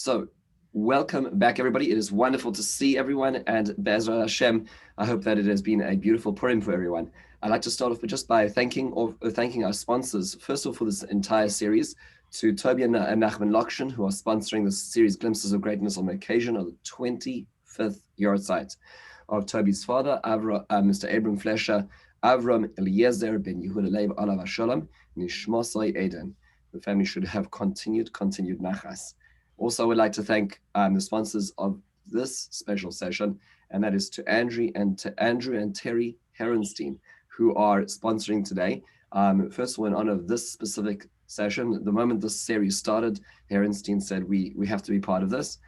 So, welcome back, everybody. It is wonderful to see everyone, and Be'ezrat Hashem, I hope that it has been a beautiful Purim for everyone. I'd like to start off just by thanking our sponsors, first of all, for this entire series, to Toby and Nachman Lokshin, who are sponsoring this series, Glimpses of Greatness, on the occasion of the 25th Yortzeit of Toby's father, Mr. Abram Flesher, Avram Eliezer ben Yehuda Leib Alav Hashalom, Nishmosai Eden. The family should have continued nachas. Also, I would like to thank the sponsors of this special session, and that is to Andrew and Terry Herenstein, who are sponsoring today. First of all, in honor of this specific session, the moment this series started, Herenstein said we have to be part of this,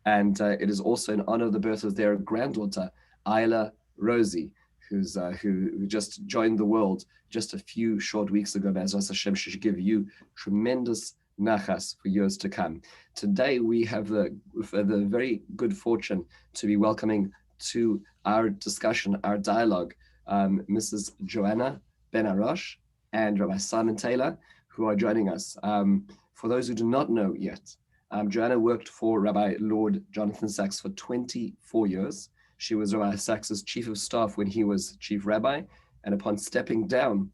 and it is also in honor of the birth of their granddaughter, Isla Rosie, who just joined the world just a few short weeks ago. Be'ezras Hashem should give you tremendous nachas for years to come. Today we have the very good fortune to be welcoming to our discussion, our dialogue, Mrs. Joanna Benarroch and Rabbi Simon Taylor, who are joining us. For those who do not know yet, Joanna worked for Rabbi Lord Jonathan Sacks for 24 years. She was Rabbi Sacks's chief of staff when he was chief rabbi, and upon stepping down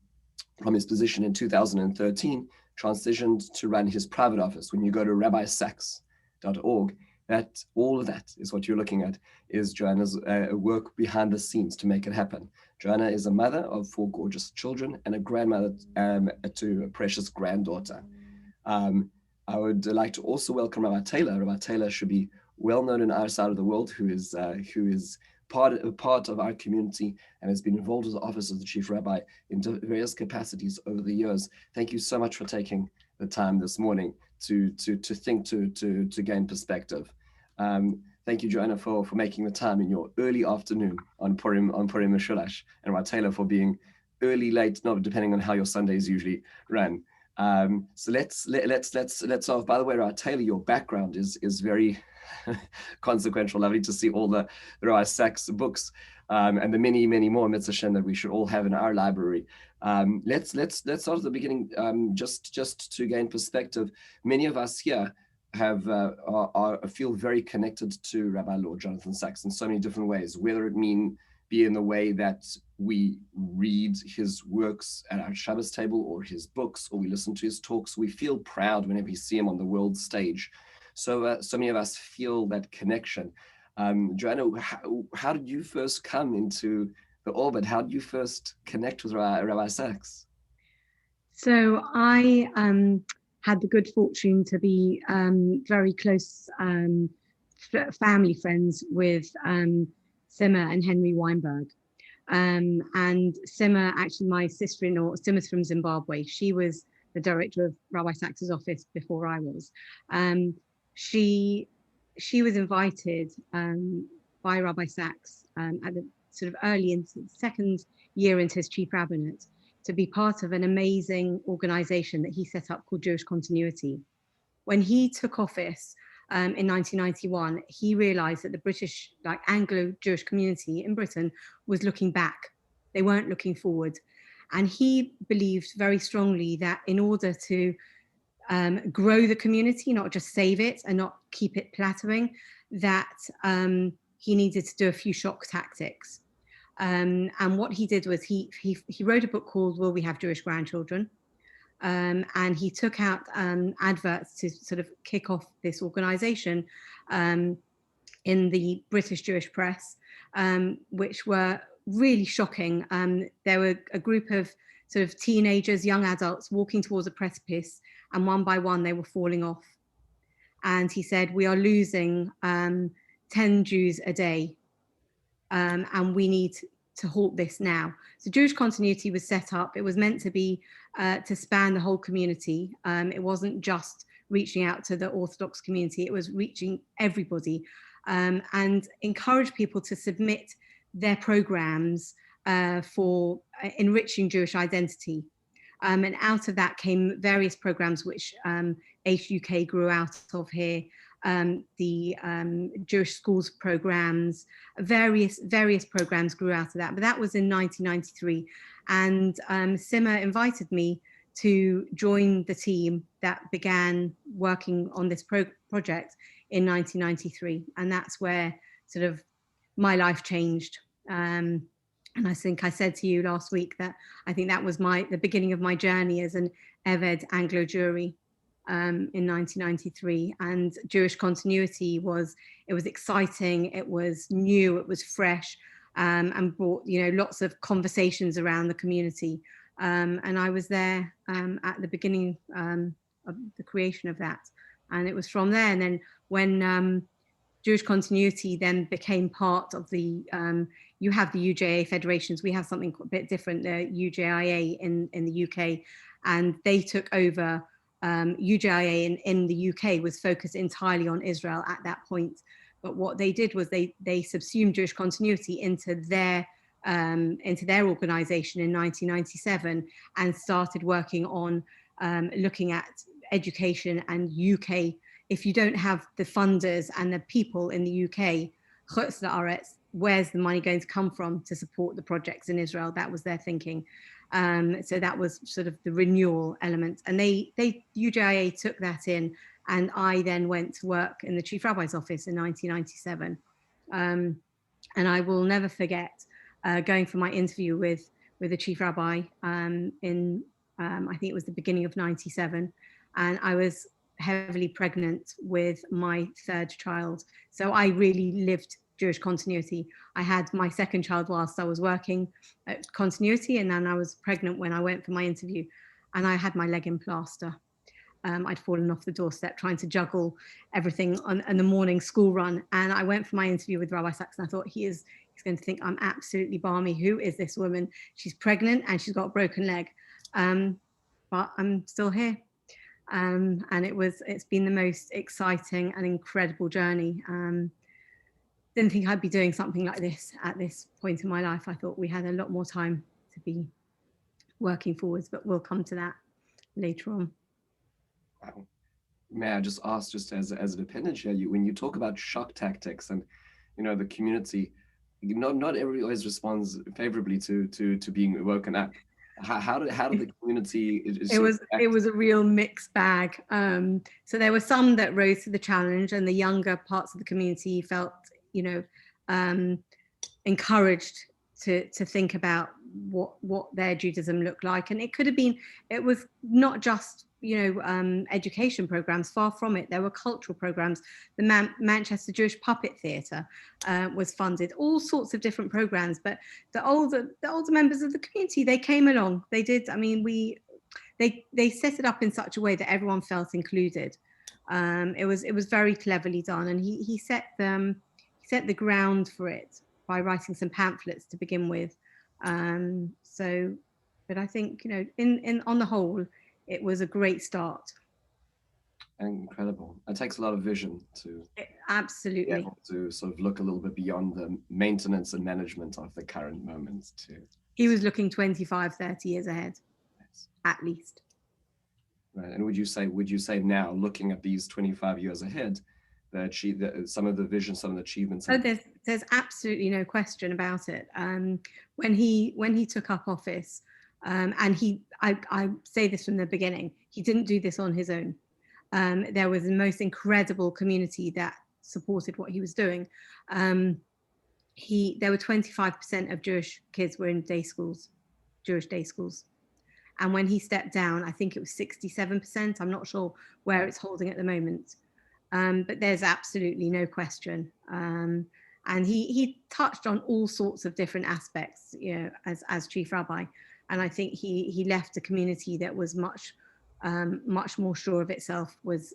from his position in 2013, transitioned to run his private office. When you go to rabbisacks.org, all of that is what you're looking at, is Joanna's work behind the scenes to make it happen. Joanna is a mother of 4 gorgeous children and a grandmother to a precious granddaughter. I would like to also welcome Rabbi Taylor. Rabbi Taylor should be well known in our side of the world, who is part of our community and has been involved with the office of the chief rabbi in various capacities over the years. Thank you so much for taking the time this morning to gain perspective. Thank you, Joanna, for making the time in your early afternoon on Purim Mishulash, and Rabbi Taylor for being early, late, not depending on how your Sundays usually run. So let's start. By the way, Rabbi Taylor, your background is very consequential. Lovely to see all the Rabbi Sacks books and the many more Mitzvah Shem that we should all have in our library. Let's start at the beginning, just to gain perspective. Many of us here feel very connected to Rabbi Lord Jonathan Sacks in so many different ways, whether it be in the way that we read his works at our Shabbos table, or his books, or we listen to his talks. We feel proud whenever we see him on the world stage. So many of us feel that connection. Joanna, how did you first come into the orbit? How did you first connect with Rabbi Sacks? So I had the good fortune to be very close family friends with Simma and Henry Weinberg. And Simma, actually my sister-in-law, Simma's from Zimbabwe. She was the director of Rabbi Sacks's office before I was. She was invited by Rabbi Sacks at the sort of early into the second year into his chief rabbinate to be part of an amazing organization that he set up called Jewish Continuity. When he took office in 1991, he realized that the British, Anglo-Jewish community in Britain was looking back. They weren't looking forward. And he believed very strongly that in order to grow the community, not just save it and not keep it plateauing, that he needed to do a few shock tactics. And what he did was he wrote a book called Will We Have Jewish Grandchildren? And he took out adverts to sort of kick off this organization in the British Jewish press, which were really shocking. There were a group of sort of teenagers, young adults walking towards a precipice, and one by one they were falling off. And he said, we are losing 10 Jews a day, and we need to halt this now. So Jewish Continuity was set up. It was meant to be to span the whole community. It wasn't just reaching out to the Orthodox community, it was reaching everybody, and encourage people to submit their programs for enriching Jewish identity. And out of that came various programs which HUK grew out of here, the Jewish schools programs, various programs grew out of that. But that was in 1993. And Simma invited me to join the team that began working on this project in 1993. And that's where sort of my life changed. And I think I said to you last week that I think that was the beginning of my journey as an Eved Anglo Jewry in 1993. And Jewish continuity was exciting, it was new, it was fresh, and brought, you know, lots of conversations around the community. And I was there at the beginning of the creation of that. And it was from there. And then when Jewish continuity then became part of the, you have the UJA federations, we have something a bit different, the UJIA in the UK, and they took over. UJIA in the UK was focused entirely on Israel at that point. But what they did was they subsumed Jewish continuity into their organization in 1997 and started working on looking at education and UK. If you don't have the funders and the people in the UK, where's the money going to come from to support the projects in Israel? That was their thinking. So that was sort of the renewal element. And UJIA took that in, and I then went to work in the Chief Rabbi's office in 1997. And I will never forget going for my interview with the Chief Rabbi in, I think it was the beginning of 97. And I was heavily pregnant with my third child. So I really lived Jewish continuity. I had my second child whilst I was working at continuity, and then I was pregnant when I went for my interview, and I had my leg in plaster. I'd fallen off the doorstep trying to juggle everything on the morning school run, and I went for my interview with Rabbi Sacks, and I thought he's going to think I'm absolutely balmy. Who is this woman? She's pregnant and she's got a broken leg, but I'm still here. And it's been the most exciting and incredible journey. Didn't think I'd be doing something like this at this point in my life. I thought we had a lot more time to be working forwards, but we'll come to that later on. Wow. May I just ask, just as a dependent here, when you talk about shock tactics and, you know, the community, not everybody always responds favorably to being woken up. How did the community? It was a real mixed bag. So there were some that rose to the challenge, and the younger parts of the community felt, you know, encouraged to think about what their Judaism looked like. And it was not just, you know, education programs, far from it. There were cultural programs. The Manchester Jewish Puppet Theatre was funded, all sorts of different programs. But the older members of the community, they came along. They did. I mean, they set it up in such a way that everyone felt included. It was very cleverly done, and he set the ground for it by writing some pamphlets to begin with. But I think, you know, on the whole, it was a great start. Incredible. It takes a lot of vision to absolutely be able to sort of look a little bit beyond the maintenance and management of the current moments too. He was looking 25, 30 years ahead, yes, at least. Right. And would you say now, looking at these 25 years ahead, some of the vision, some of the achievements? Oh, there's absolutely no question about it. When he took up office, and I say this from the beginning, he didn't do this on his own. There was the most incredible community that supported what he was doing. There were 25% of Jewish kids were in day schools, Jewish day schools. And when he stepped down, I think it was 67%. I'm not sure where it's holding at the moment. But there's absolutely no question. And he touched on all sorts of different aspects, you know, as chief rabbi. And I think he left a community that was much more sure of itself, was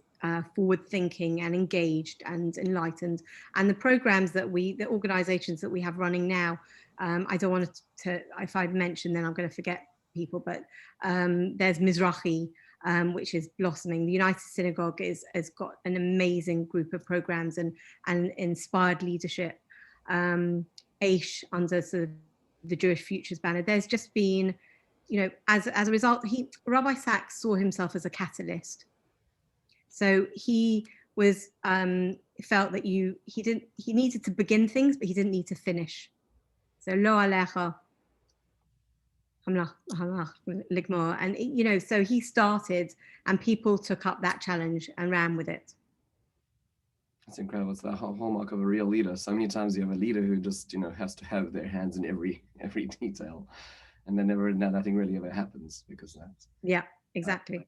forward thinking and engaged and enlightened. And the programs the organizations that we have running now, I don't want to, if I mention, then I'm going to forget people, but there's Mizrahi, which is blossoming. The United Synagogue has got an amazing group of programs and inspired leadership. Aish, under sort of the Jewish Futures banner. There's just been, you know, as a result, Rabbi Sacks saw himself as a catalyst. So he was felt that he needed to begin things, but he didn't need to finish. So lo alecha Ligmore. And, you know, so he started and people took up that challenge and ran with it. It's incredible. It's the hallmark of a real leader. So many times you have a leader who just, you know, has to have their hands in every detail, and then nothing really ever happens because that's. Yeah, exactly.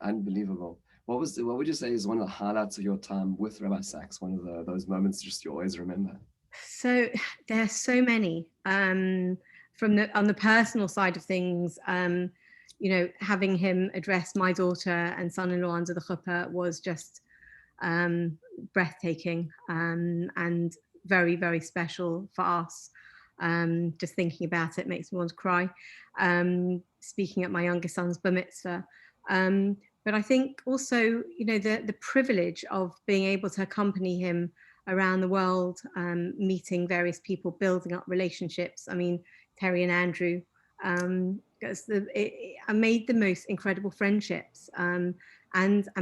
Unbelievable. What would you say is one of the highlights of your time with Rabbi Sacks? One of those moments just you always remember? So there are so many. On the personal side of things, you know, having him address my daughter and son-in-law under the chuppah was just breathtaking and very, very special for us. Just thinking about it makes me want to cry. Speaking at my youngest son's bar mitzvah. But I think also, you know, the privilege of being able to accompany him around the world, meeting various people, building up relationships. I mean, Terry and Andrew, I made the most incredible friendships, and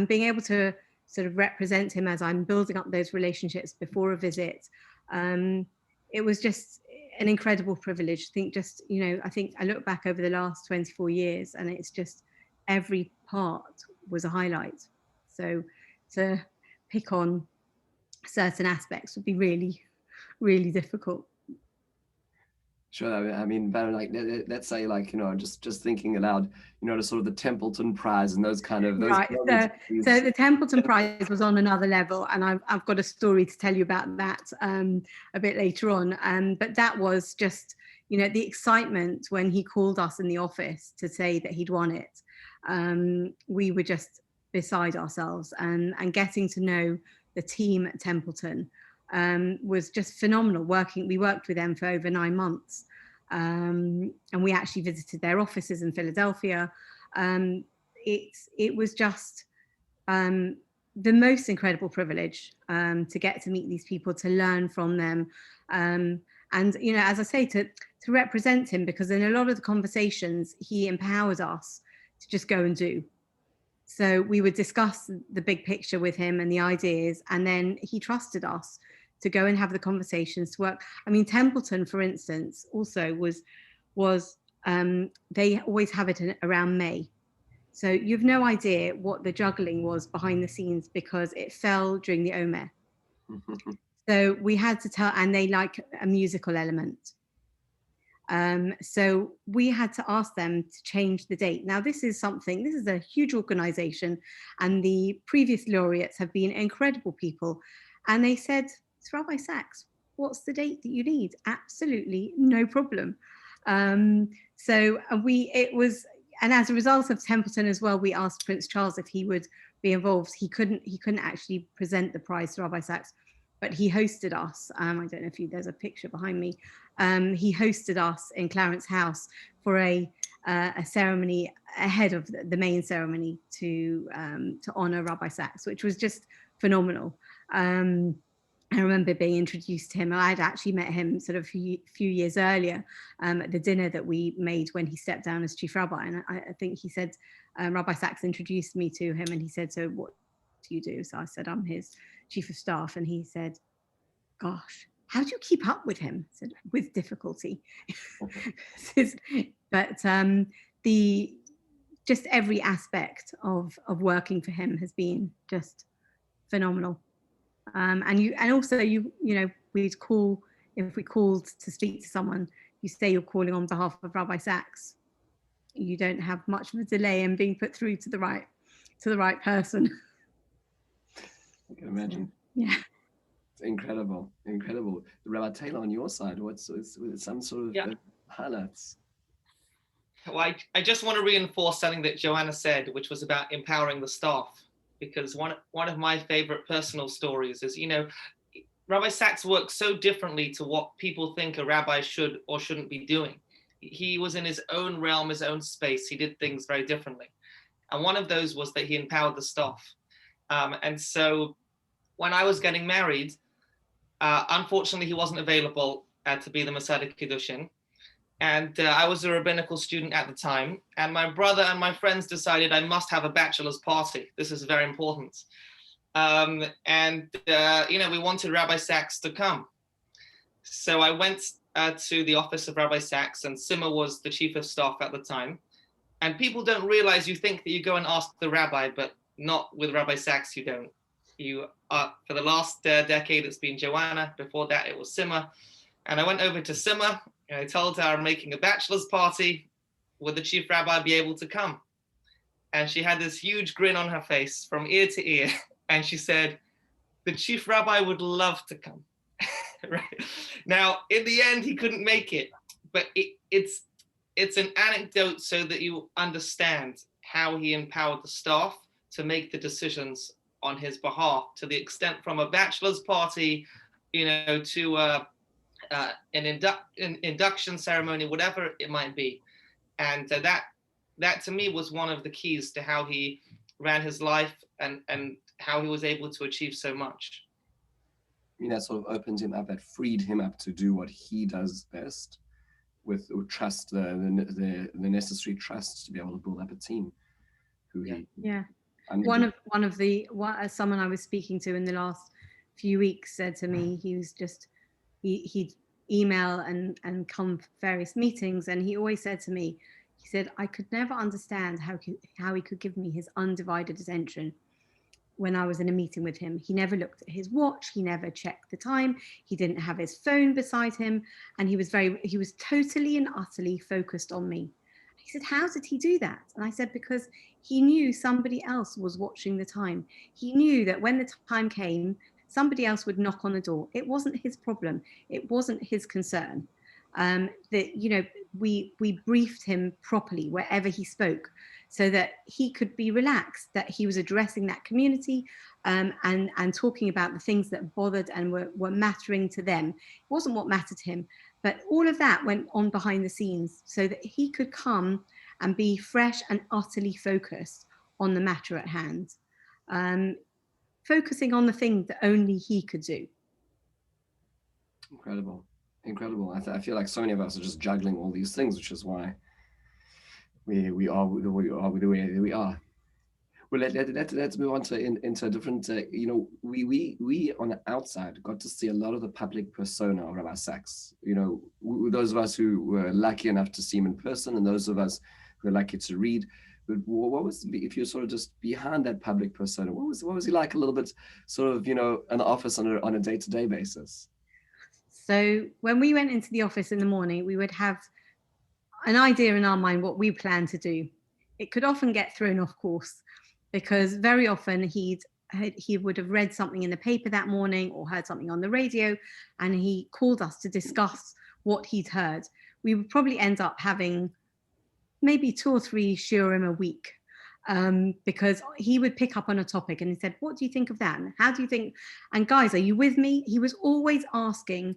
being able to sort of represent him as I'm building up those relationships before a visit. It was just an incredible privilege. I think I look back over the last 24 years and it's just every part was a highlight. So to pick on certain aspects would be really, really difficult. Sure. I mean, but like, let's say, like, you know, just thinking aloud, you know, the sort of the Templeton Prize and those kind of those. Right. So the Templeton Prize was on another level, and I've got a story to tell you about that a bit later on. But that was just, you know, the excitement when he called us in the office to say that he'd won it. We were just beside ourselves, and getting to know the team at Templeton was just phenomenal. We worked with them for over 9 months, and we actually visited their offices in Philadelphia. It was just the most incredible privilege to get to meet these people, to learn from them, and, you know, as I say, to represent him, because in a lot of the conversations he empowered us to just go and do. So we would discuss the big picture with him and the ideas, and then he trusted us to go and have the conversations, to work. I mean, Templeton, for instance, also was they always have it around May. So you've no idea what the juggling was behind the scenes because it fell during the Omer. So we had to tell, and they like a musical element. So we had to ask them to change the date. Now, this is a huge organization, and the previous laureates have been incredible people. And they said, it's Rabbi Sacks, what's the date that you need? Absolutely no problem. And as a result of Templeton as well, we asked Prince Charles if he would be involved. He couldn't actually present the prize to Rabbi Sacks, but he hosted us. I don't know if there's a picture behind me. He hosted us in Clarence House for a ceremony ahead of the main ceremony to honor Rabbi Sacks, which was just phenomenal. I remember being introduced to him. I'd actually met him sort of a few years earlier at the dinner that we made when he stepped down as chief rabbi. And I think he said, Rabbi Sacks introduced me to him, and he said, so what do you do? So I said, I'm his chief of staff. And he said, gosh, how do you keep up with him? I said, with difficulty. But just every aspect of working for him has been just phenomenal. And also we'd call, if we called to speak to someone, you say you're calling on behalf of Rabbi Sacks. You don't have much of a delay in being put through to the right person. I can imagine. Yeah. It's incredible. Rabbi Taylor, on your side, what's some sort of highlights? Well, I just want to reinforce something that Joanna said, which was about empowering the staff, because one of my favorite personal stories is, Rabbi Sacks works so differently to what people think a rabbi should or shouldn't be doing. He was in his own realm, his own space. He did things very differently. And one of those was that he empowered the staff. And so when I was getting married, unfortunately, he wasn't available to be the Masada Kiddushin. And I was a rabbinical student at the time. And my brother and my friends decided I must have a bachelor's party. This is very important. We wanted Rabbi Sacks to come. So I went to the office of Rabbi Sacks, and Simmer was the chief of staff at the time. And people don't realize, you think that you go and ask the rabbi, but not with Rabbi Sacks, you don't. You are, for the last decade, it's been Joanna. Before that, it was Simmer. And I went over to Simmer, and I told her I'm making a bachelor's party. Would the chief rabbi be able to come? And she had this huge grin on her face from ear to ear. And she said, the chief rabbi would love to come. Right? Now, in the end, he couldn't make it. But it's an anecdote so that you understand how he empowered the staff to make the decisions on his behalf, to the extent from a bachelor's party, to an induction ceremony, whatever it might be. And that to me was one of the keys to how he ran his life and how he was able to achieve so much. I mean, that sort of opened him up, that freed him up to do what he does best, with trust, the necessary trust to be able to build up a team. One of someone I was speaking to in the last few weeks said to me, he'd email and come for various meetings, and he always said to me, he said, I could never understand how he could give me his undivided attention when I was in a meeting with him. He never looked at his watch, he never checked the time, he didn't have his phone beside him, and he was totally and utterly focused on me. He said, how did he do that? And I said, because he knew somebody else was watching the time. He knew that when the time came, somebody else would knock on the door. It wasn't his problem. It wasn't his concern. We briefed him properly wherever he spoke, so that he could be relaxed, that he was addressing that community and talking about the things that bothered and were mattering to them. It wasn't what mattered to him, but all of that went on behind the scenes so that he could come and be fresh and utterly focused on the matter at hand, focusing on the thing that only he could do. Incredible. I feel like so many of us are just juggling all these things, which is why we are the way we are. Well, let's move on into a different. We on the outside got to see a lot of the public persona of Rabbi Sacks. Those of us who were lucky enough to see him in person, and those of us who were lucky to read. But what was, if you're sort of just behind that public persona, what was he like a little bit, sort of, in the office on a day-to-day basis? So when we went into the office in the morning, we would have an idea in our mind what we planned to do. It could often get thrown off course, because very often he would have read something in the paper that morning or heard something on the radio, and he called us to discuss what he'd heard. We would probably end up having maybe 2 or 3 shiurim a week, because he would pick up on a topic and he said, what do you think of that? And how do you think? And guys, are you with me? He was always asking,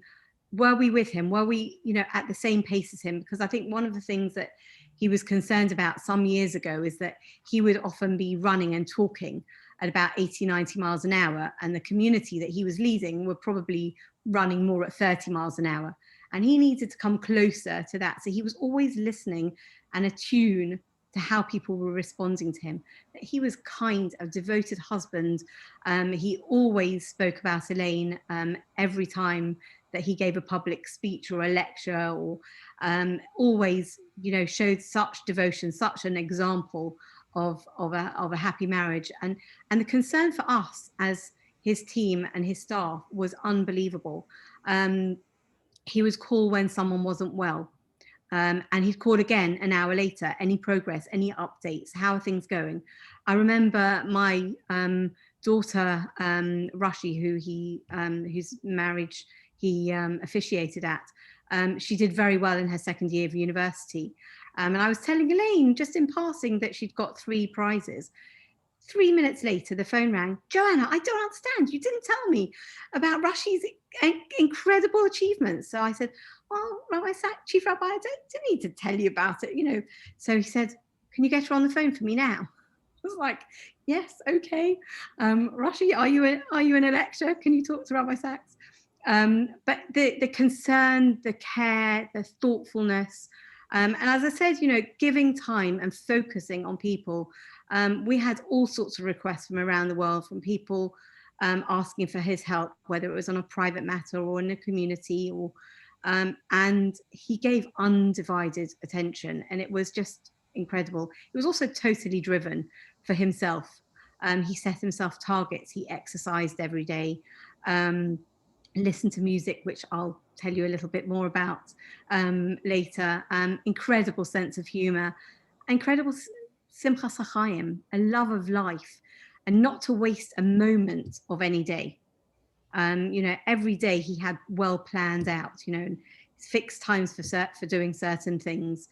were we with him? Were we, at the same pace as him? Because I think one of the things that he was concerned about some years ago is that he would often be running and talking at about 80, 90 miles an hour. And the community that he was leading were probably running more at 30 miles an hour. And he needed to come closer to that. So he was always listening and attuned to how people were responding to him. He was kind, a devoted husband. He always spoke about Elaine every time that he gave a public speech or a lecture, or always, showed such devotion, such an example of a happy marriage. And the concern for us as his team and his staff was unbelievable. He would call when someone wasn't well. And he'd call again an hour later, any progress, any updates, how are things going? I remember my daughter, Rashi, whose marriage he officiated at, she did very well in her second year of university. And I was telling Elaine, just in passing, that she'd got 3 prizes. 3 minutes later, the phone rang. Joanna, I don't understand. You didn't tell me about Rashi's incredible achievements. So I said, well, Rabbi Sacks, Chief Rabbi, I don't need to tell you about it, So he said, can you get her on the phone for me now? I was like, yes, okay. Rashi, are you in a lecture? Can you talk to Rabbi Sacks? But the concern, the care, the thoughtfulness, and as I said, giving time and focusing on people. We had all sorts of requests from around the world, from people asking for his help, whether it was on a private matter or in a community, or And he gave undivided attention, and it was just incredible. He was also totally driven for himself. He set himself targets. He exercised every day, listened to music, which I'll tell you a little bit more about later. Incredible sense of humor, incredible simchas hachayim, a love of life, and not to waste a moment of any day. Every day he had well planned out, fixed times for doing certain things.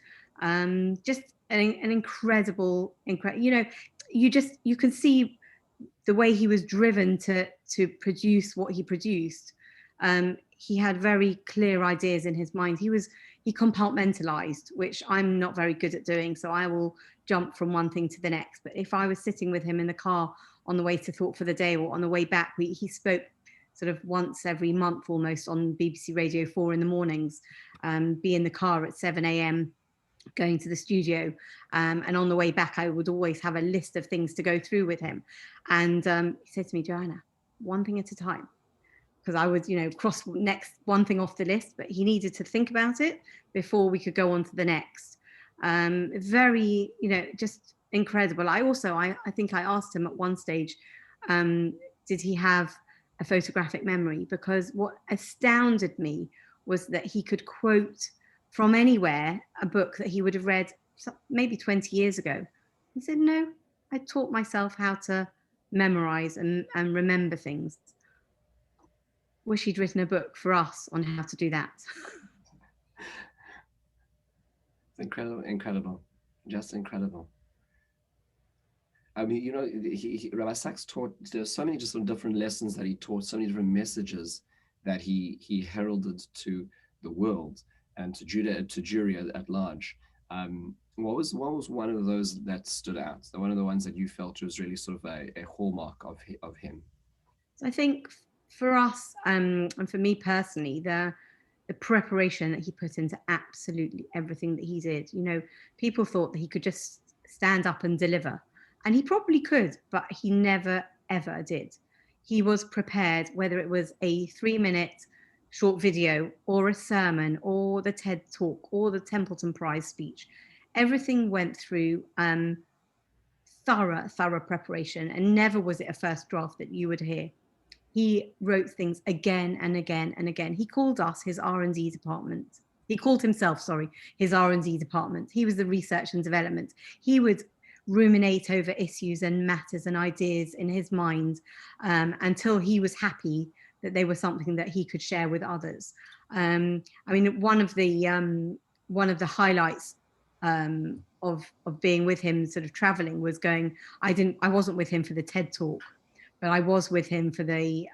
Just an incredible, you can see the way he was driven to produce what he produced. He had very clear ideas in his mind. He compartmentalized, which I'm not very good at doing. So I will jump from one thing to the next. But if I was sitting with him in the car on the way to Thought for the Day or on the way back, he spoke sort of once every month almost on BBC Radio 4 in the mornings, be in the car at 7 a.m. going to the studio. And on the way back, I would always have a list of things to go through with him. And he said to me, Joanna, one thing at a time. Because I would, cross next one thing off the list, but he needed to think about it before we could go on to the next. Very, just incredible. I think I asked him at one stage, did he have a photographic memory? Because what astounded me was that he could quote from anywhere a book that he would have read maybe 20 years ago. He said, no, I taught myself how to memorize and remember things. Wish he'd written a book for us on how to do that. Incredible, just incredible. I mean, Rabbi Sacks taught, there's so many just different lessons that he taught, so many different messages that he heralded to the world and to Jewry at large. What was one of those that stood out? One of the ones that you felt was really sort of a hallmark of him? So I think for us, and for me personally, the preparation that he put into absolutely everything that he did. People thought that he could just stand up and deliver. And he probably could, but he never, ever did. He was prepared, whether it was a 3-minute short video or a sermon or the TED Talk or the Templeton Prize speech. Everything went through thorough preparation, and never was it a first draft that you would hear. He wrote things again and again and again. He called us his R&D department. He called himself, his R&D department. He was the research and development. He would ruminate over issues and matters and ideas in his mind until he was happy that they were something that he could share with others. I mean, one of the highlights of being with him, sort of traveling, was going. I wasn't with him for the TED Talk, but I was with him for the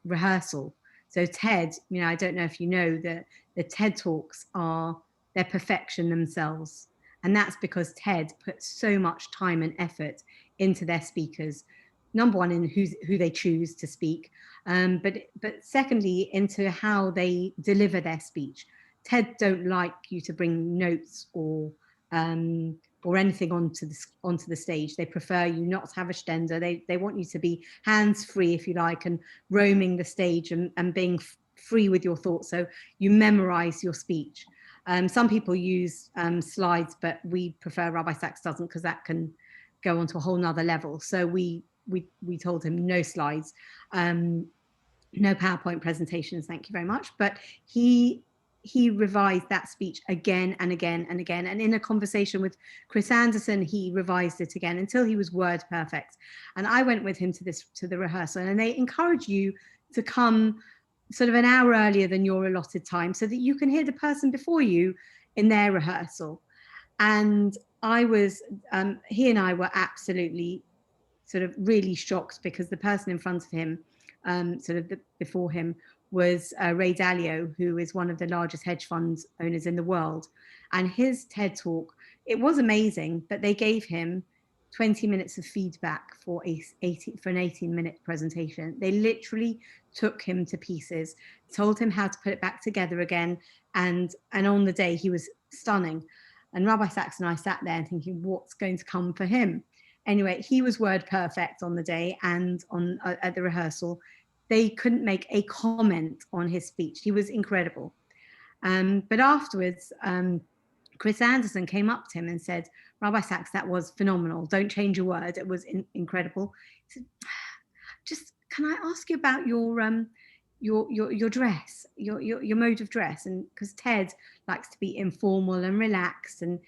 rehearsal. So TED, I don't know if you know that the TED Talks they're perfection themselves. And that's because TED put so much time and effort into their speakers. Number one, in who they choose to speak, but secondly, into how they deliver their speech. TED don't like you to bring notes or anything onto the stage. They prefer you not to have a stender. They want you to be hands-free, if you like, and roaming the stage and being free with your thoughts. So you memorize your speech. Some people use slides, but we prefer, Rabbi Sacks doesn't, because that can go on to a whole nother level. So we told him no slides, no PowerPoint presentations, thank you very much. But he revised that speech again and again and again. And in a conversation with Chris Anderson, he revised it again until he was word perfect. And I went with him to the rehearsal, and they encourage you to come sort of an hour earlier than your allotted time so that you can hear the person before you in their rehearsal. And he and I were absolutely sort of really shocked, because the person in front of him, before him, was Ray Dalio, who is one of the largest hedge fund owners in the world. And his TED Talk, it was amazing, but they gave him 20 minutes of feedback for an 18-minute presentation. They literally took him to pieces, told him how to put it back together again. And on the day, he was stunning. And Rabbi Sacks and I sat there and thinking, what's going to come for him? Anyway, he was word perfect on the day, and at the rehearsal. They couldn't make a comment on his speech. He was incredible. But afterwards, Chris Anderson came up to him and said, Rabbi Sacks, that was phenomenal. Don't change a word. It was incredible. He said, just, can I ask you about your dress, your mode of dress? And because Ted likes to be informal and relaxed, and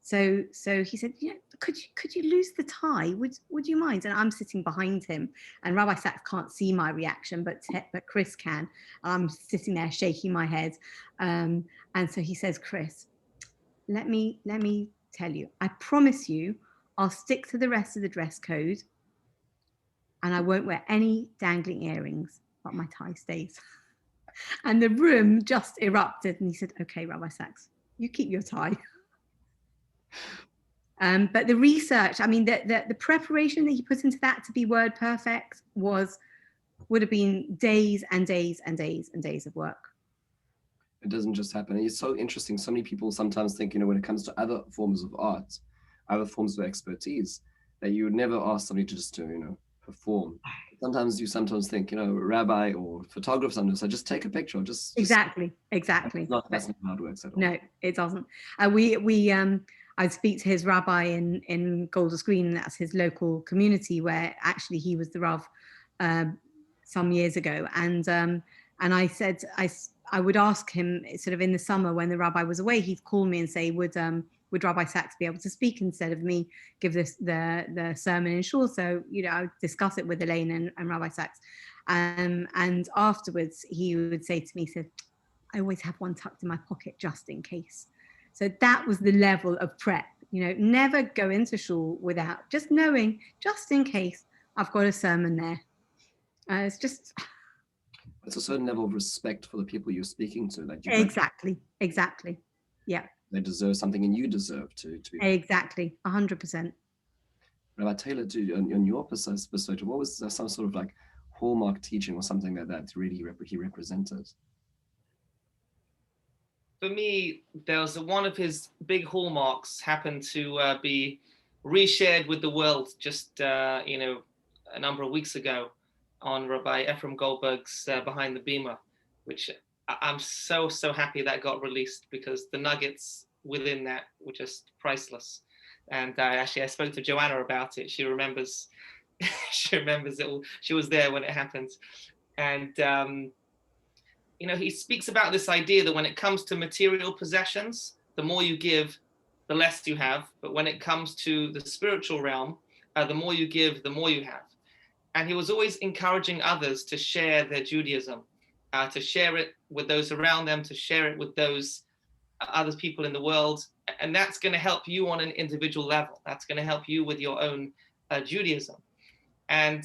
so he said, could you lose the tie? Would you mind? And I'm sitting behind him, and Rabbi Sacks can't see my reaction, but Chris can. I'm sitting there shaking my head, and so he says, Chris, let me tell you, I promise you, I'll stick to the rest of the dress code, and I won't wear any dangling earrings, but my tie stays. And the room just erupted, and he said, okay, Rabbi Sacks, you keep your tie. But the research, I mean, the preparation that he put into that to be word perfect would have been days and days and days and days of work. It doesn't just happen. It's so interesting. So many people sometimes think, when it comes to other forms of art, other forms of expertise, that you would never ask somebody to just perform. Sometimes you think, rabbi or photographer, sometimes I just take a picture. Exactly. That's not how it works at all. No, it doesn't. I speak to his rabbi in Golders Green. That's his local community where actually he was the Rav some years ago. And I said I would ask him sort of in the summer when the rabbi was away, he'd call me and say, would Rabbi Sacks be able to speak instead of me give the sermon in shul? So, I would discuss it with Elaine and Rabbi Sacks. And afterwards he would say to me, he said, I always have one tucked in my pocket just in case. So that was the level of prep, never go into shul without just knowing, just in case I've got a sermon there. It's a certain level of respect for the people you're speaking to. That you Exactly. Yeah. They deserve something, and you deserve to be. Exactly, 100%. Rabbi Taylor, on your perspective, what was some sort of hallmark teaching or something that really he represented? For me, there was one of his big hallmarks happened to be reshared with the world just a number of weeks ago on Rabbi Ephraim Goldberg's Behind the Bema, which I'm so happy that got released, because the nuggets within that were just priceless. And I spoke to Joanna about it. She remembers it all. She was there when it happened. And he speaks about this idea that when it comes to material possessions, the more you give, the less you have. But when it comes to the spiritual realm, the more you give, the more you have. And he was always encouraging others to share their Judaism, to share it with those around them, to share it with those other people in the world. And that's going to help you on an individual level. That's going to help you with your own Judaism. And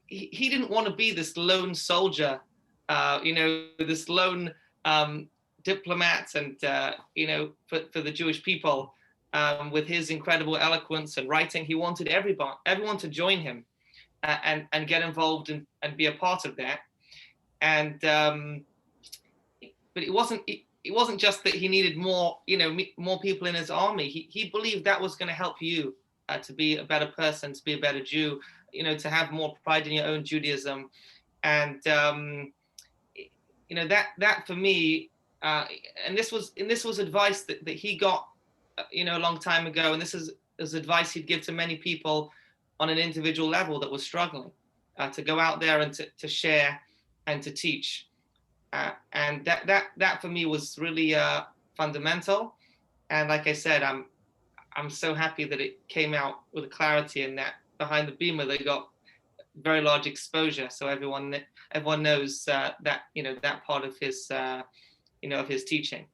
he didn't want to be this lone soldier, this lone diplomat, and for the Jewish people, with his incredible eloquence and writing. He wanted everyone to join him and get involved and be a part of that. And but it wasn't just that he needed more people in his army. He believed that was going to help you to be a better person, to be a better Jew, to have more pride in your own Judaism. And that for me, and this was advice that he got a long time ago, and this is advice he'd give to many people on an individual level that was struggling, to go out there and to share and to teach. And that for me was really fundamental. And like I said, I'm so happy that it came out with clarity, and that Behind the Bema they got very large exposure, so everyone knows that that part of his of his teaching.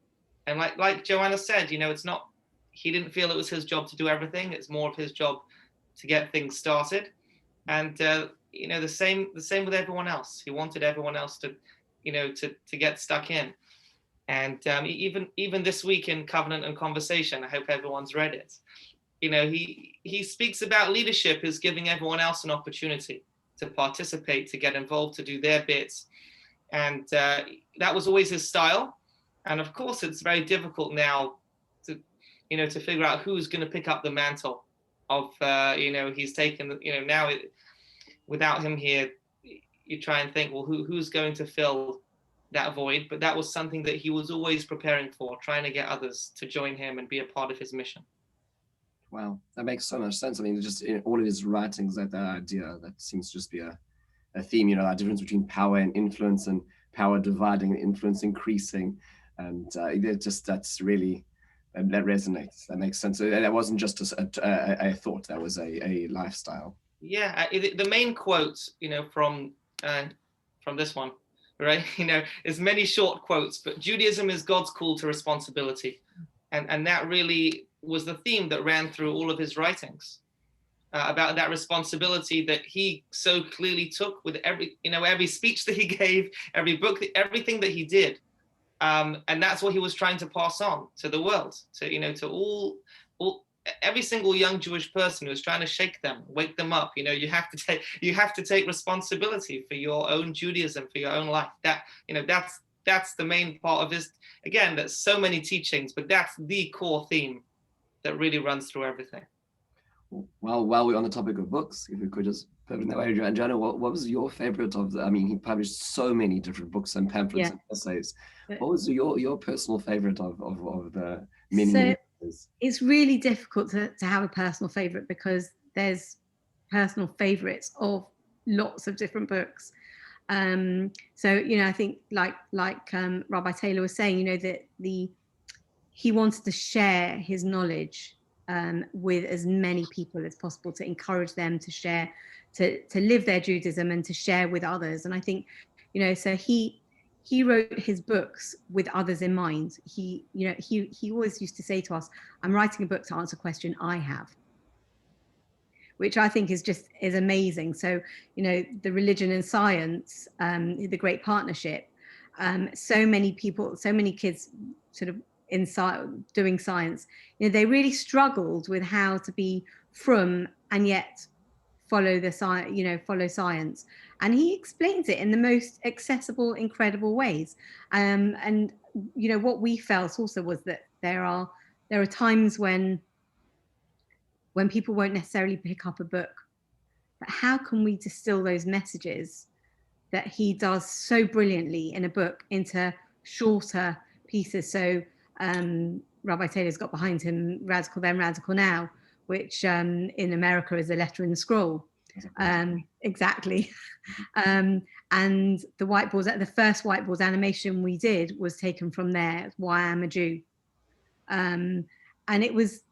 And like Joanna said, it's not, he didn't feel it was his job to do everything. It's more of his job to get things started. And the same with everyone else. He wanted everyone else to get stuck in. And even this week in Covenant and Conversation, I hope everyone's read it. He speaks about leadership as giving everyone else an opportunity to participate, to get involved, to do their bits. And that was always his style. And of course, it's very difficult now to figure out who's going to pick up the mantle of, he's taken, now without him here, you try and think, well, who's going to fill that void, but that was something that he was always preparing for, trying to get others to join him and be a part of his mission. Wow, that makes so much sense. I mean, just in all of his writings, that idea that seems to just be a theme, you know, that difference between power and influence, and power dividing and influence increasing. And that's really, that resonates. That makes sense. So that wasn't just a thought, that was a lifestyle. Yeah, the main quote, you know, from this one, right? You know, there's many short quotes, but Judaism is God's call to responsibility. And that really was the theme that ran through all of his writings, about that responsibility that he so clearly took with every speech that he gave, every book, everything that he did. And that's what he was trying to pass on to the world, to all every single young Jewish person who was trying to shake them, wake them up. You know, you have to take responsibility for your own Judaism, for your own life. That's the main part of this. Again, there's so many teachings, but that's the core theme that really runs through everything. Well, while we're on the topic of books, if we could just put it that way, Joanna, what was your favorite of the, I mean, he published so many different books and pamphlets and essays. What was your personal favorite of the many? It's really difficult to have a personal favorite, because there's personal favorites of lots of different books. So, you know, I think like Rabbi Taylor was saying, you know, that he wanted to share his knowledge with as many people as possible, to encourage them to share, to live their Judaism and to share with others. And I think, you know, so he wrote his books with others in mind. He always used to say to us, I'm writing a book to answer a question I have, which I think is amazing. So, you know, the religion and science, the great partnership, so many people, so many kids sort of doing science, you know, they really struggled with how to be from and yet follow the science, you know, follow science. And he explains it in the most accessible, incredible ways. And, you know, what we felt also was that there are times when people won't necessarily pick up a book, but how can we distill those messages that he does so brilliantly in a book into shorter pieces? So Rabbi Taylor's got behind him Radical Then, Radical Now, which in America is a letter in the scroll. Exactly. And the first whiteboard animation we did was taken from there, Why I'm a Jew. And it was,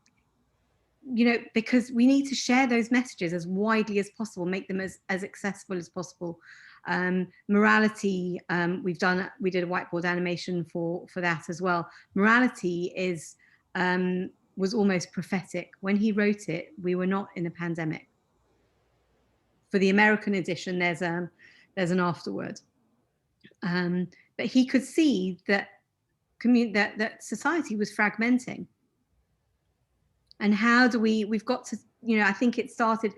you know, because we need to share those messages as widely as possible, make them as accessible as possible. Morality, we did a whiteboard animation for that as well. Morality was almost prophetic. When he wrote it, we were not in a pandemic. For the American edition, there's an afterword. But he could see that society was fragmenting. And how do we've got to, you know, I think it started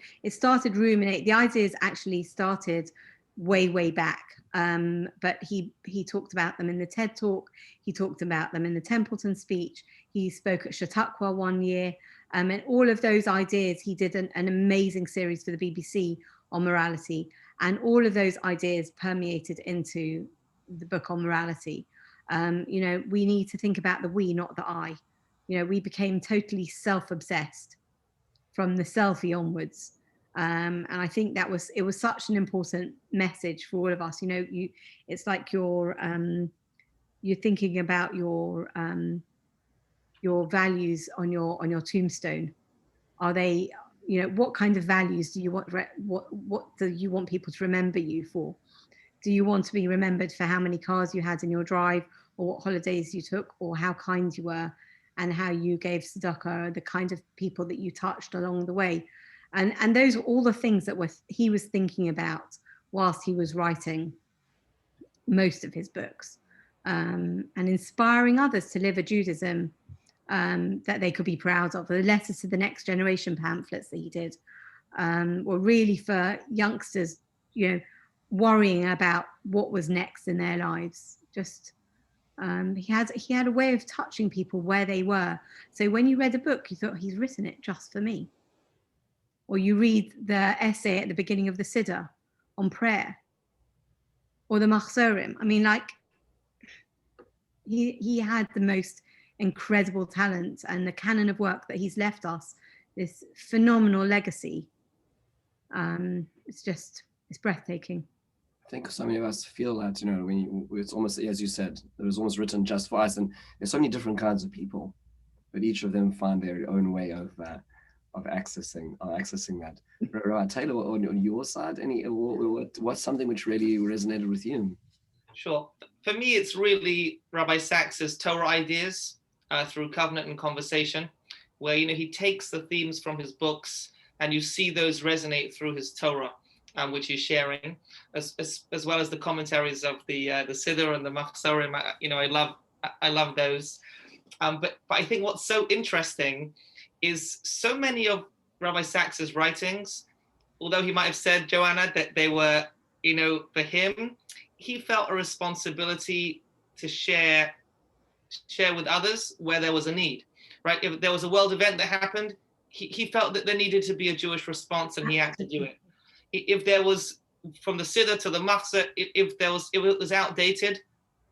ruminate. The ideas actually started way back. But he talked about them in the TED Talk. He talked about them in the Templeton speech. He spoke at Chautauqua one year. And all of those ideas, he did an amazing series for the BBC on morality. And all of those ideas permeated into the book on morality. You know, we need to think about the we, not the I. You know, we became totally self-obsessed from the selfie onwards. And I think it was such an important message for all of us. You know, it's like you're thinking about your values on your tombstone. Are they, you know, what kind of values do you want? What do you want people to remember you for? Do you want to be remembered for how many cars you had in your drive, or what holidays you took, or how kind you were, and how you gave tzedakah, the kind of people that you touched along the way? And those were all the things that he was thinking about whilst he was writing most of his books, and inspiring others to live a Judaism that they could be proud of. The Letters to the Next Generation pamphlets that he did were really for youngsters, you know, worrying about what was next in their lives. Just he had a way of touching people where they were. So when you read a book, you thought, he's written it just for me. Or you read the essay at the beginning of the Siddur on prayer, or the Machzorim. I mean, like, he had the most incredible talent, and the canon of work that he's left us, this phenomenal legacy. It's breathtaking. I think so many of us feel that, it's almost, as you said, it was almost written just for us. And there's so many different kinds of people, but each of them find their own way of accessing that. Rabbi Taylor, on your side, what's something which really resonated with you? Sure. For me, it's really Rabbi Sacks's Torah ideas through covenant and conversation, where he takes the themes from his books, and you see those resonate through his Torah, which he's sharing, as well as the commentaries of the Siddur and the Machzorim. I love those. But I think what's so interesting is so many of Rabbi Sacks's writings, although he might have said, Joanna, that they were, for him, he felt a responsibility to share with others where there was a need, right? If there was a world event that happened, he felt that there needed to be a Jewish response, and he had to do it. If there was, from the Siddur to the Machzor, if it was outdated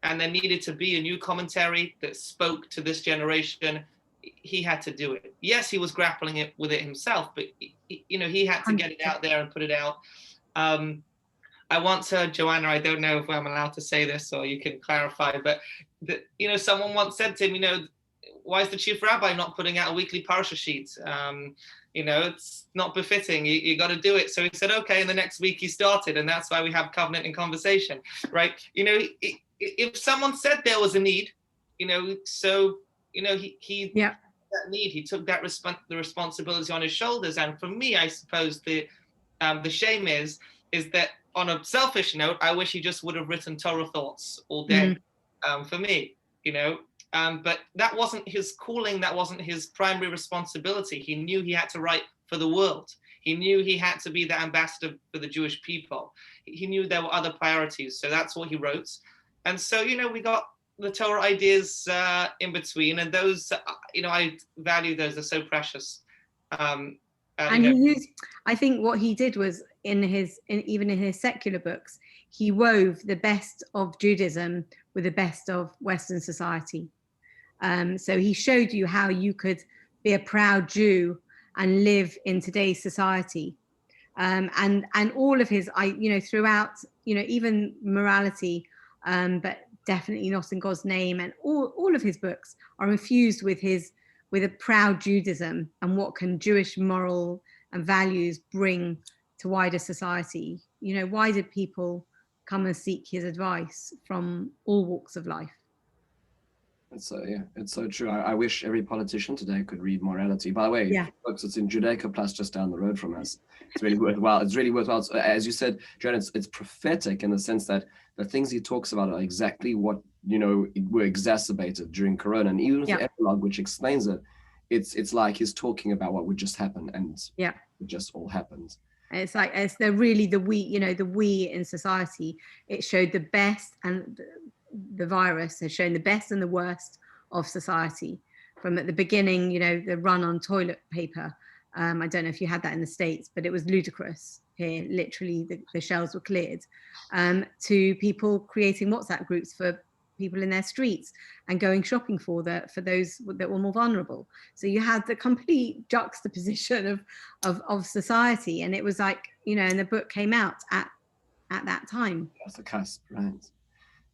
and there needed to be a new commentary that spoke to this generation, he had to do it. Yes, he was grappling with it himself, but he had to get it out there and put it out. I once heard, Joanna, I don't know if I'm allowed to say this or you can clarify, but someone once said to him, why is the chief rabbi not putting out a weekly parasha sheet? It's not befitting. You got to do it. So he said, okay. And the next week he started, and that's why we have covenant and conversation, right? If someone said there was a need, he that need, he took that the responsibility on his shoulders. And for me, I suppose the shame is that, on a selfish note, I wish he just would have written Torah thoughts all day. For me, but that wasn't his calling. That wasn't his primary responsibility. He knew he had to write for the world. He knew he had to be the ambassador for the Jewish people. He knew there were other priorities. So that's what he wrote. And so, we got the Torah ideas in between, and those, I value those. They're so precious. And he used, I think what he did was, even in his secular books, he wove the best of Judaism with the best of Western society. So he showed you how you could be a proud Jew and live in today's society. And all of his, throughout, even morality, but definitely not in God's name, and all of his books are infused with a proud Judaism and what can Jewish moral and values bring to wider society. Why did people come and seek his advice from all walks of life? It's so true. I wish every politician today could read morality. By the way, folks, it's in Judaica Plus, just down the road from us. It's really worthwhile. So, as you said, Joanna, it's prophetic in the sense that the things he talks about are exactly what were exacerbated during Corona, and even with the epilogue, which explains it, it's like he's talking about what would just happen, and it just all happened. It's like the we in society. It showed the best, and the virus has shown the best and the worst of society. From at the beginning, the run on toilet paper. I don't know if you had that in the States, but it was ludicrous here. Literally, the shelves were cleared. To people creating WhatsApp groups for people in their streets and going shopping for those that were more vulnerable. So you had the complete juxtaposition of society, and it was like, and the book came out at that time. That's the cusp, right?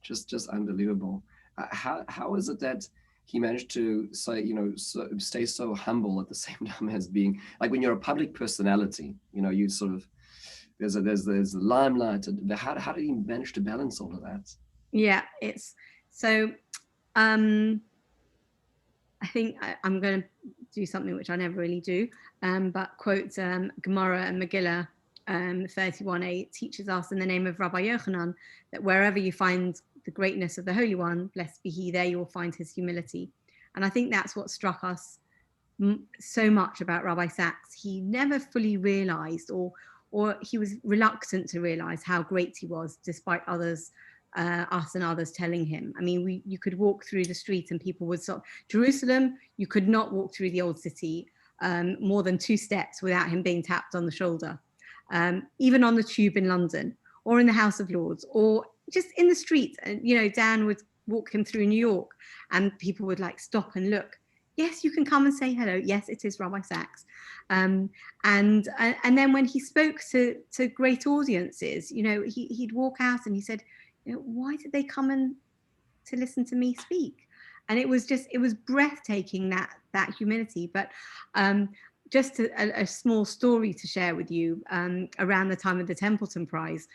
Just unbelievable. How is it that he managed to stay so humble at the same time as being, like, when you're a public personality, you sort of, there's the limelight. How did he manage to balance all of that? Yeah, it's so. I think I'm going to do something which I never really do, but quote Gemara and Megillah 31:8 teaches us in the name of Rabbi Yochanan that wherever you find the greatness of the Holy One, blessed be he, there you will find his humility. And I think that's what struck us so much about Rabbi Sacks. He never fully realized, or he was reluctant to realize how great he was, despite others, us and others telling him. I mean, you could walk through the street and people would stop. Jerusalem, you could not walk through the old city more than 2 steps without him being tapped on the shoulder. Even on the tube in London, or in the House of Lords, or just in the street. And Dan would walk him through New York, and people would like stop and look. Yes, you can come and say hello. Yes, it is Rabbi Sacks. And then when he spoke to great audiences, you know, he'd walk out and he said, you know, why did they come and to listen to me speak? And it was breathtaking, that humility. But just a small story to share with you, around the time of the Templeton Prize.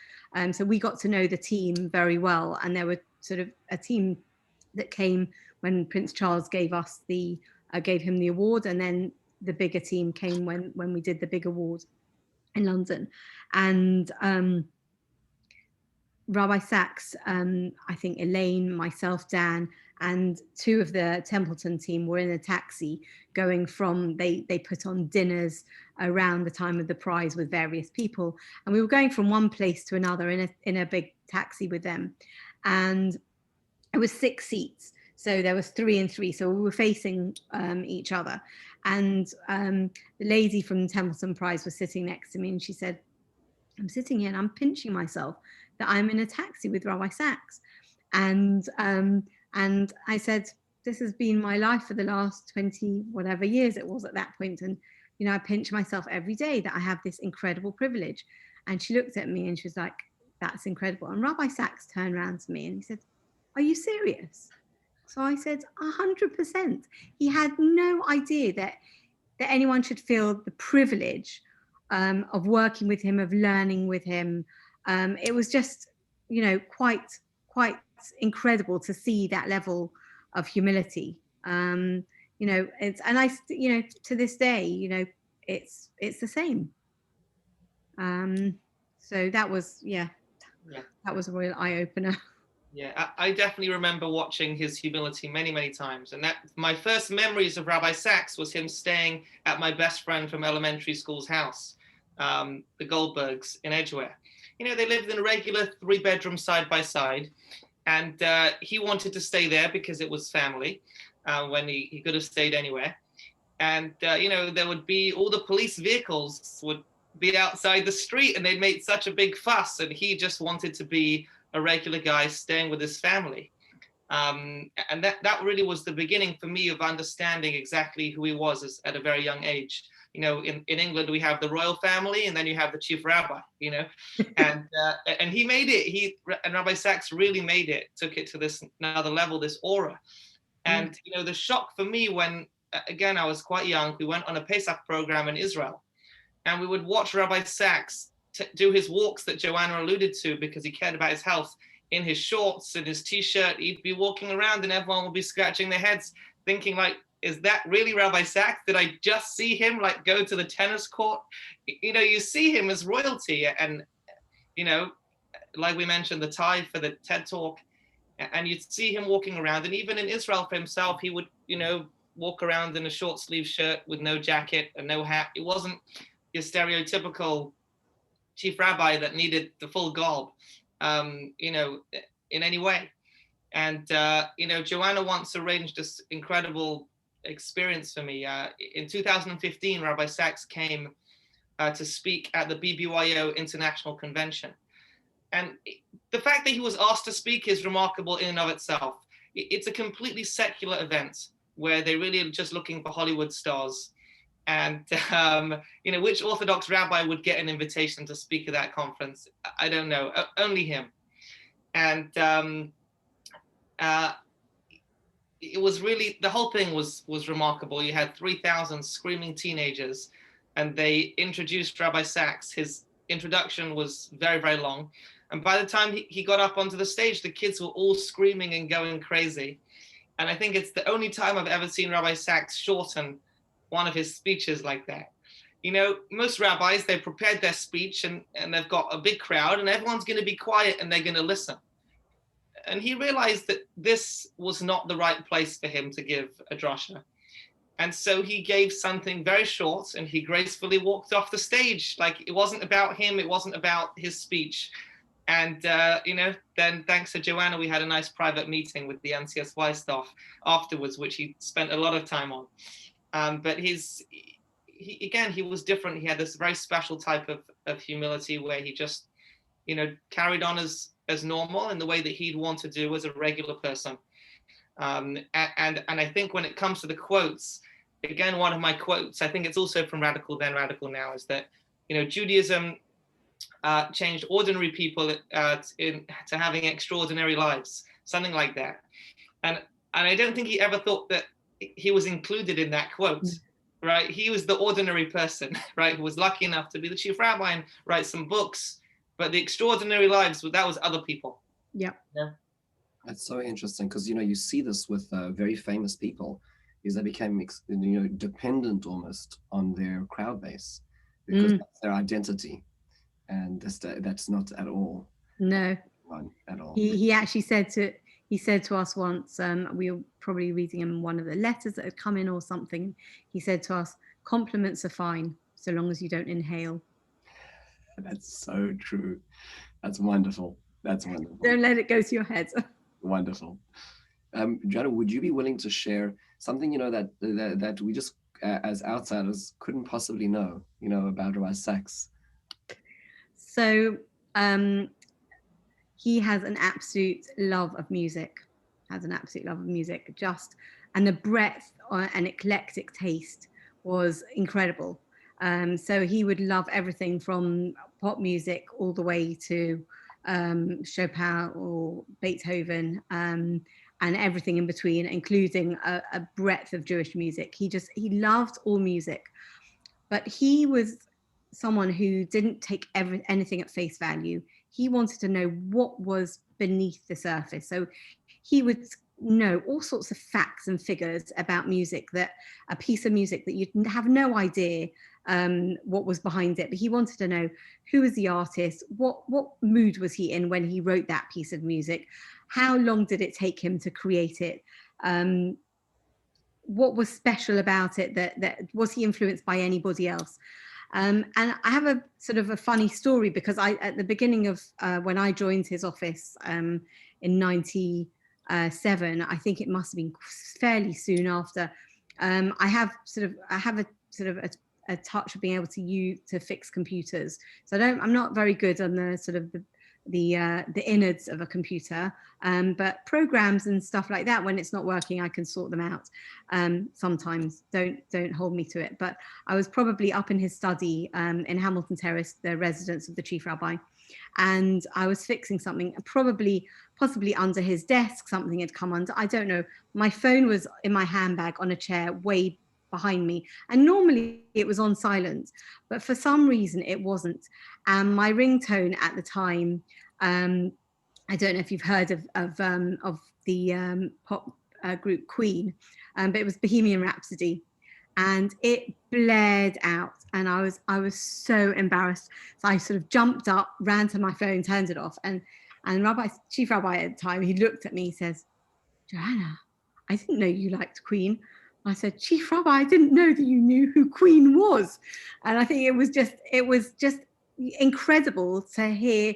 So we got to know the team very well, and there were sort of a team that came when Prince Charles gave him the award, and then the bigger team came when we did the big award in London. And Rabbi Sacks, I think Elaine, myself, Dan, and two of the Templeton team were in a taxi going from, they put on dinners around the time of the prize with various people. And we were going from one place to another in a big taxi with them. And it was 6 seats. So there was 3 and 3. So we were facing each other. And the lady from the Templeton Prize was sitting next to me, and she said, I'm sitting here and I'm pinching myself that I'm in a taxi with Rabbi Sacks. And I said, this has been my life for the last 20 whatever years it was at that point. And, you know, I pinch myself every day that I have this incredible privilege. And she looked at me and she was like, that's incredible. And Rabbi Sacks turned around to me and he said, are you serious? So I said, 100%. He had no idea that anyone should feel the privilege of working with him, of learning with him. It was just, you know, quite incredible to see that level of humility. You know, you know, to this day, you know, it's the same. So that was, that was a real eye opener. Yeah, I definitely remember watching his humility many, many times. And that my first memories of Rabbi Sacks was him staying at my best friend from elementary school's house, the Goldbergs in Edgware. You know, they lived in a regular 3-bedroom side by side. And he wanted to stay there because it was family, when he could have stayed anywhere. And, you know, there would be all the police vehicles would be outside the street and they'd make such a big fuss. And he just wanted to be a regular guy staying with his family. And that really was the beginning for me of understanding exactly who he was at a very young age. You know, in England, we have the royal family and then you have the chief rabbi, you know, and he made it. And Rabbi Sacks really made it, took it to this another level, this aura. And, you know, the shock for me when, again, I was quite young, we went on a Pesach program in Israel and we would watch Rabbi Sacks do his walks that Joanna alluded to because he cared about his health in his shorts and his t-shirt. He'd be walking around and everyone would be scratching their heads thinking like, is that really Rabbi Sacks? Did I just see him like go to the tennis court? You know, you see him as royalty and, you know, like we mentioned, the tie for the TED Talk, and you'd see him walking around. And even in Israel for himself, he would, you know, walk around in a short sleeve shirt with no jacket and no hat. It wasn't your stereotypical chief rabbi that needed the full garb, you know, in any way. And, you know, Joanna once arranged this incredible experience for me. In 2015, Rabbi Sacks came to speak at the BBYO International Convention. And the fact that he was asked to speak is remarkable in and of itself. It's a completely secular event where they really are just looking for Hollywood stars. And, you know, which Orthodox rabbi would get an invitation to speak at that conference? I don't know, only him. And it was really, the whole thing was remarkable. You had 3,000 screaming teenagers and they introduced Rabbi Sacks. His introduction was very, very long. And by the time he got up onto the stage, the kids were all screaming and going crazy. And I think it's the only time I've ever seen Rabbi Sacks shorten one of his speeches like that. You know, most rabbis, they prepared their speech and they've got a big crowd and everyone's going to be quiet and they're going to listen. And he realized that this was not the right place for him to give a drasha. And so he gave something very short and he gracefully walked off the stage. Like it wasn't about him, it wasn't about his speech. And, you know, then thanks to Joanna, we had a nice private meeting with the NCSY staff afterwards, which he spent a lot of time on. But he was different. He had this very special type of humility where he just, you know, carried on as as normal in the way that he'd want to do as a regular person. And I think when it comes to the quotes, again, one of my quotes, I think it's also from Radical Then, Radical Now, is that, Judaism changed ordinary people to having extraordinary lives, something like that. And I don't think he ever thought that he was included in that quote, right? He was the ordinary person, right, who was lucky enough to be the chief rabbi and write some books, but the extraordinary lives, that was other people. Yeah. That's so interesting because, you see this with very famous people, is they became, dependent almost on their crowd base because that's their identity. And that's not at all. No. At all. He actually said to us once, we were probably reading him one of the letters that had come in or something. He said to us, compliments are fine, so long as you don't inhale. That's so true. That's wonderful. That's wonderful. Don't let it go to your head. Wonderful. Joanna, would you be willing to share something, that we just, as outsiders, couldn't possibly know, about Rabbi Sacks? So he has an absolute love of music, and the breadth and eclectic taste was incredible. So he would love everything from pop music all the way to Chopin or Beethoven, and everything in between, including a breadth of Jewish music. He loved all music, but he was someone who didn't take anything at face value. He wanted to know what was beneath the surface. So he would know all sorts of facts and figures about music, that a piece of music that you'd have no idea what was behind it. But he wanted to know who was the artist, what mood was he in when he wrote that piece of music, how long did it take him to create it, what was special about it, that was he influenced by anybody else. And I have a sort of a funny story, because at the beginning of when I joined his office in 97, I think it must have been fairly soon after, I have a touch of being able to fix computers. So I'm not very good on the sort of the innards of a computer, but programs and stuff like that, when it's not working, I can sort them out. Sometimes don't hold me to it. But I was probably up in his study in Hamilton Terrace, the residence of the chief rabbi, and I was fixing something, possibly under his desk. Something had come under, I don't know. My phone was in my handbag on a chair way behind me, and normally it was on silent, but for some reason it wasn't. And my ringtone at the time, I don't know if you've heard of the pop group Queen, but it was Bohemian Rhapsody, and it blared out, and I was so embarrassed. So I sort of jumped up, ran to my phone, turned it off, and chief rabbi at the time, he looked at me, he says, "Joanna, I didn't know you liked Queen." I said, "Chief Rabbi, I didn't know that you knew who Queen was." And I think it was just incredible to hear,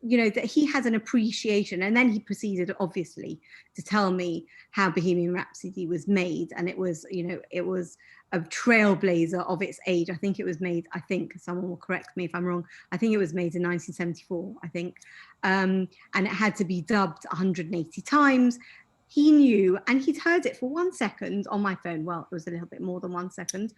that he had an appreciation. And then he proceeded, obviously, to tell me how Bohemian Rhapsody was made. And it was a trailblazer of its age. I think someone will correct me if I'm wrong, I think it was made in 1974, I think. And it had to be dubbed 180 times. He knew, and he'd heard it for 1 second on my phone. Well, it was a little bit more than 1 second.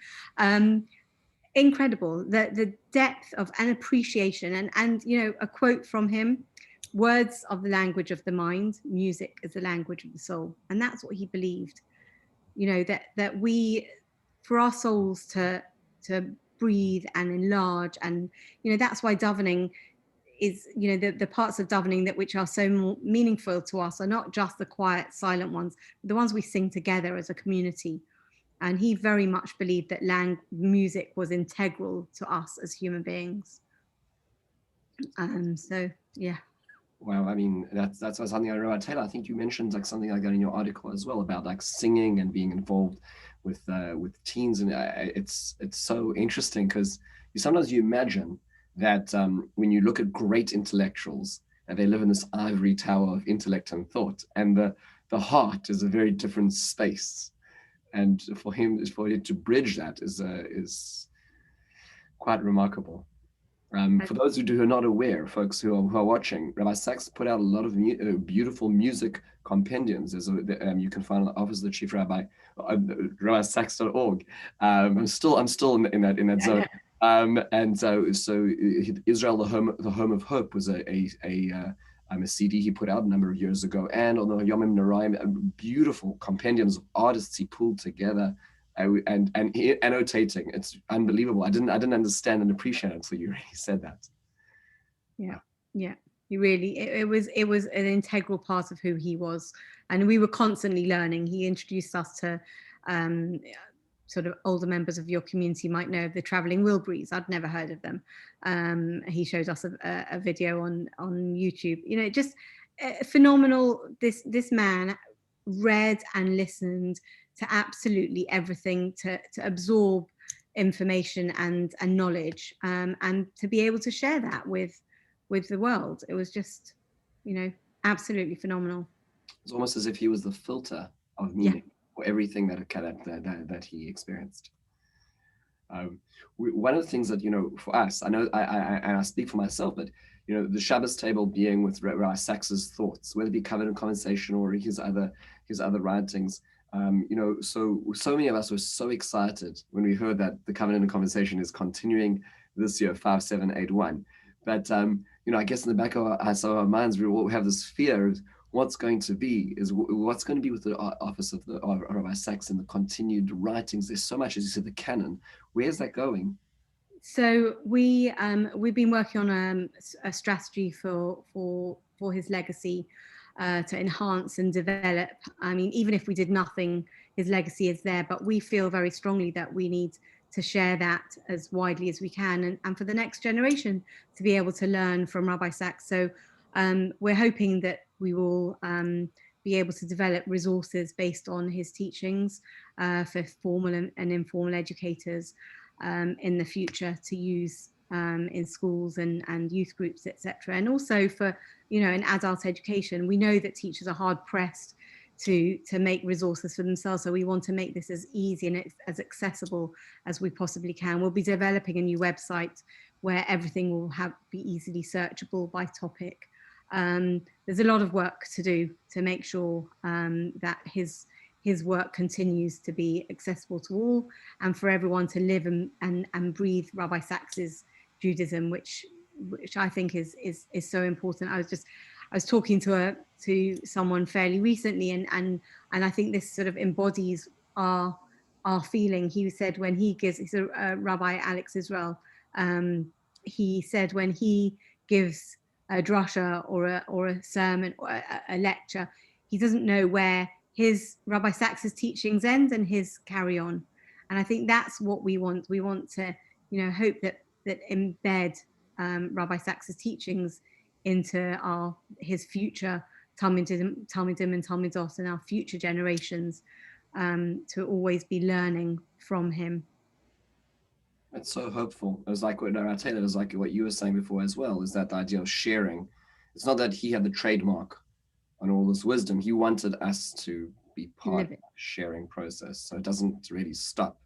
Incredible, the depth of an appreciation, and a quote from him: "Words are the language of the mind, music is the language of the soul." And that's what he believed. That we, for our souls to breathe and enlarge, and that's why davening is, the parts of davening which are so meaningful to us are not just the quiet, silent ones, but the ones we sing together as a community. And he very much believed that music was integral to us as human beings. So, yeah. Wow, I mean, that's something I remember. Taylor, I think you mentioned something like that in your article as well, about singing and being involved with teens, and it's so interesting, because sometimes you imagine that when you look at great intellectuals, they live in this ivory tower of intellect and thought, and the heart is a very different space. And for it to bridge that is quite remarkable. For those who are not aware, folks who are watching, Rabbi Sacks put out a lot of beautiful music compendiums. You can find on the Office of the Chief Rabbi, rabbisacks.org. I'm still in that zone. And so Israel, the home of hope, was a CD he put out a number of years ago, and on the Yomim Noraim, beautiful compendiums of artists he pulled together. And annotating, it's unbelievable. I didn't understand and appreciate it until you really said that. Yeah. He really, it was an integral part of who he was, and we were constantly learning. He introduced us to sort of older members of your community might know of the Traveling Wilburys. I'd never heard of them. He showed us a video on YouTube. You know, just phenomenal. This man read and listened to absolutely everything, to absorb information and knowledge, and to be able to share that with the world. It was just, absolutely phenomenal. It's almost as if he was the filter of meaning for everything that he experienced. One of the things that, for us, I know I speak for myself, but the Shabbos table being with Rabbi Sacks's thoughts, whether it be covered in conversation or his other writings. So many of us were so excited when we heard that the Covenant and Conversation is continuing this year, 5781. But I guess in the back of our minds, we all have this fear of what's going to be with the office of Rabbi Sacks and the continued writings. There's so much, as you said, the canon. Where's that going? So we've been working on a strategy for his legacy. To enhance and develop. I mean, even if we did nothing, his legacy is there, but we feel very strongly that we need to share that as widely as we can, and for the next generation to be able to learn from Rabbi Sacks. So we're hoping that we will be able to develop resources based on his teachings for formal and informal educators in the future to use in schools and youth groups, etc. And also for in adult education, we know that teachers are hard pressed to make resources for themselves. So we want to make this as easy and as accessible as we possibly can. We'll be developing a new website where everything will be easily searchable by topic. There's a lot of work to do to make sure that his work continues to be accessible to all, and for everyone to live and breathe Rabbi Sacks's Judaism, which I think is so important. I was talking to someone fairly recently, and I think this sort of embodies our feeling. He said when he's Rabbi Alex Israel. He said when he gives a drasha or a sermon or a lecture, he doesn't know where his Rabbi Sacks's teachings end and his carry on. And I think that's what we want. We want to, hope that embed Rabbi Sacks's teachings into his future Talmudim and Talmudot and our future generations, to always be learning from him. It's so hopeful. It was like what I tell you, it was like what you were saying before as well, is that the idea of sharing. It's not that he had the trademark on all this wisdom. He wanted us to be part of the sharing process, so it doesn't really stop.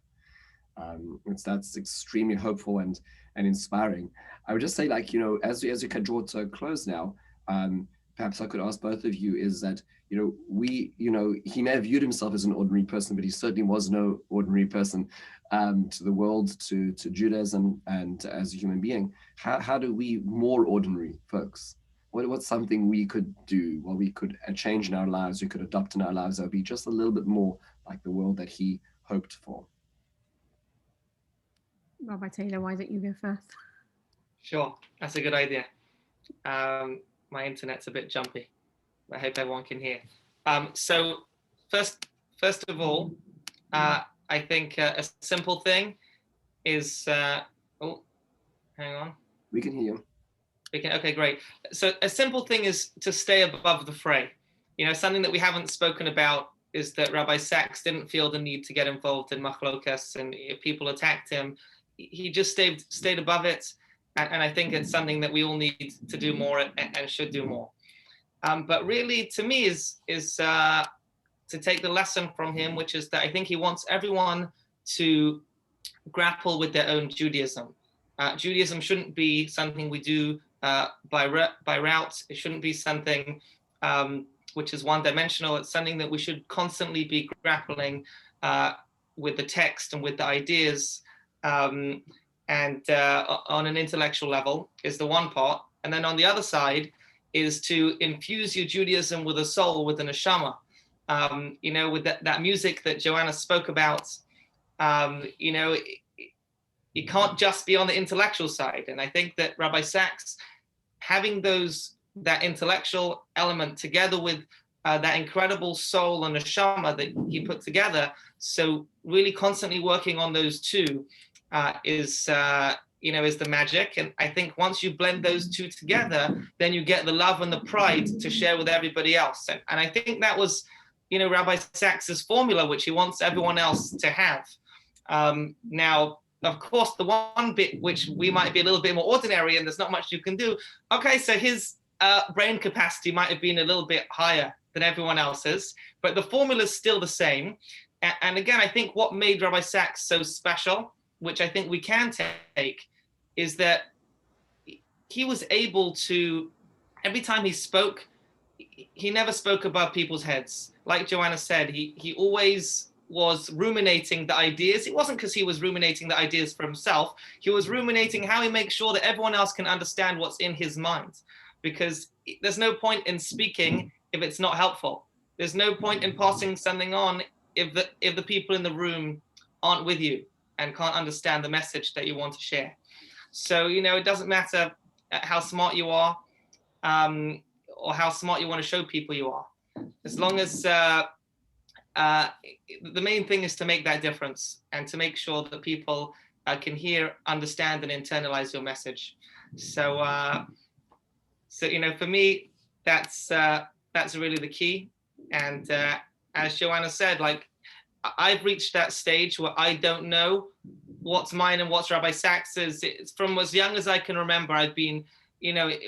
That's extremely hopeful and inspiring. I would just say, as we can draw to a close now, perhaps I could ask both of you, is that he may have viewed himself as an ordinary person, but he certainly was no ordinary person to the world, to Judaism, and as a human being. How do we, more ordinary folks, what's something we could do, or we could change in our lives, we could adopt in our lives that would be just a little bit more like the world that he hoped for? Rabbi Taylor, why don't you go first? Sure, that's a good idea. My internet's a bit jumpy. I hope everyone can hear. So first of all, I think a simple thing is, hang on. We can hear you. Okay, great. So a simple thing is to stay above the fray. Something that we haven't spoken about is that Rabbi Sacks didn't feel the need to get involved in machlokas, and if people attacked him, he just stayed above it. And I think it's something that we all need to do more and should do more. But really, to me, is to take the lesson from him, which is that I think he wants everyone to grapple with their own Judaism. Judaism shouldn't be something we do by route. It shouldn't be something which is one-dimensional. It's something that we should constantly be grappling with the text and with the ideas, and on an intellectual level is the one part. And then on the other side is to infuse your Judaism with a soul, with an neshama. With that music that Joanna spoke about, it can't just be on the intellectual side. And I think that Rabbi Sacks, having that intellectual element together with that incredible soul and neshama that he put together, so really constantly working on those two is the magic. And I think once you blend those two together, then you get the love and the pride to share with everybody else. And I think that was, Rabbi Sacks's formula, which he wants everyone else to have. Now, of course, the one bit which we might be a little bit more ordinary and there's not much you can do. Okay, so his brain capacity might have been a little bit higher than everyone else's, but the formula is still the same. And again, I think what made Rabbi Sacks so special, which I think we can take, is that he was able to, every time he spoke, he never spoke above people's heads. Like Joanna said, he always was ruminating the ideas. It wasn't because he was ruminating the ideas for himself. He was ruminating how he makes sure that everyone else can understand what's in his mind. Because there's no point in speaking if it's not helpful. There's no point in passing something on if the people in the room aren't with you and can't understand the message that you want to share. So, it doesn't matter how smart you are, or how smart you want to show people you are. As long as the main thing is to make that difference and to make sure that people can hear, understand, and internalize your message. So for me, that's really the key. And as Joanna said, like, I've reached that stage where I don't know what's mine and what's Rabbi Sacks's. It's from as young as I can remember, I've been,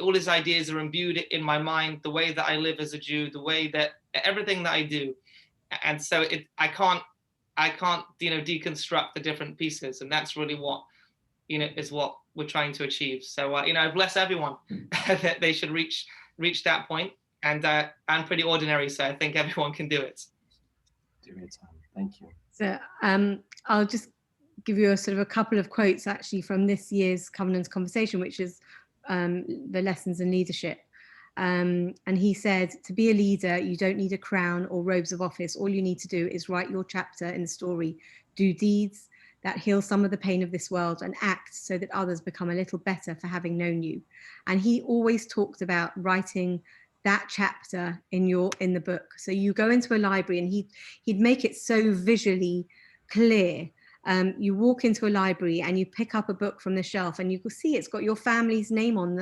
all his ideas are imbued in my mind, the way that I live as a Jew, the way that everything that I do. And so I can't deconstruct the different pieces. And that's really what, is what we're trying to achieve. So, I bless everyone that they should reach that point. And I'm pretty ordinary, so I think everyone can do it. Thank you. So I'll just give you a couple of quotes actually from this year's Covenants Conversation, which is the lessons in leadership. And he said, to be a leader, you don't need a crown or robes of office. All you need to do is write your chapter in the story, do deeds that heal some of the pain of this world, and act so that others become a little better for having known you. And he always talked about writing that chapter in the book. So you go into a library and he'd make it so visually clear. You walk into a library and you pick up a book from the shelf and you can see it's got your family's name on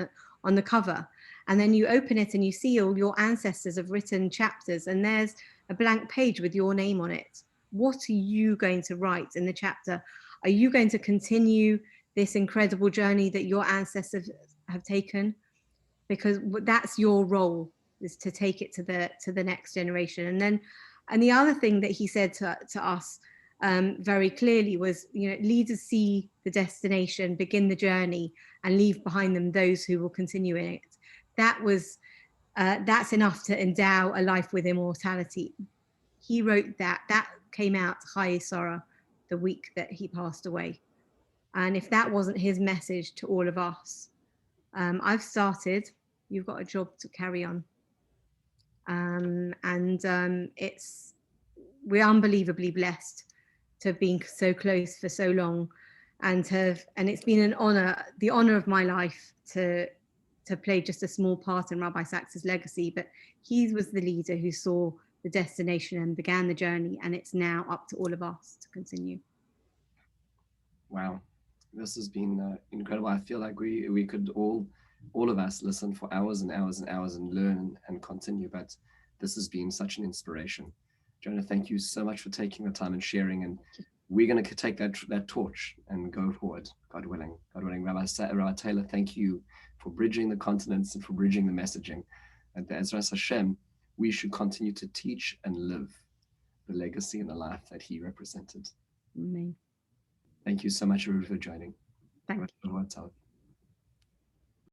the cover. And then you open it and you see all your ancestors have written chapters and there's a blank page with your name on it. What are you going to write in the chapter? Are you going to continue this incredible journey that your ancestors have taken? Because that's your role, is to take it to the next generation. And the other thing that he said to us very clearly was, leaders see the destination, begin the journey, and leave behind them those who will continue in it. That's enough to endow a life with immortality. He wrote that came out Chai Sorah, the week that he passed away. And if that wasn't his message to all of us, I've started, you've got a job to carry on. We're unbelievably blessed to have been so close for so long, and it's been an honor, the honor of my life to play just a small part in Rabbi Sacks's legacy. But he was the leader who saw the destination and began the journey, and it's now up to all of us to continue. Wow, this has been incredible. I feel like we could all of us listen for hours and hours and hours and learn and continue, but this has been such an inspiration. Jonah, thank you so much for taking the time and sharing, and we're going to take that torch and go forward, God willing. God willing. Rabbi Taylor, thank you for bridging the continents and for bridging the messaging. And Be'ezras Hashem, we should continue to teach and live the legacy and the life that he represented. Amen. Thank you so much for joining. Thank you.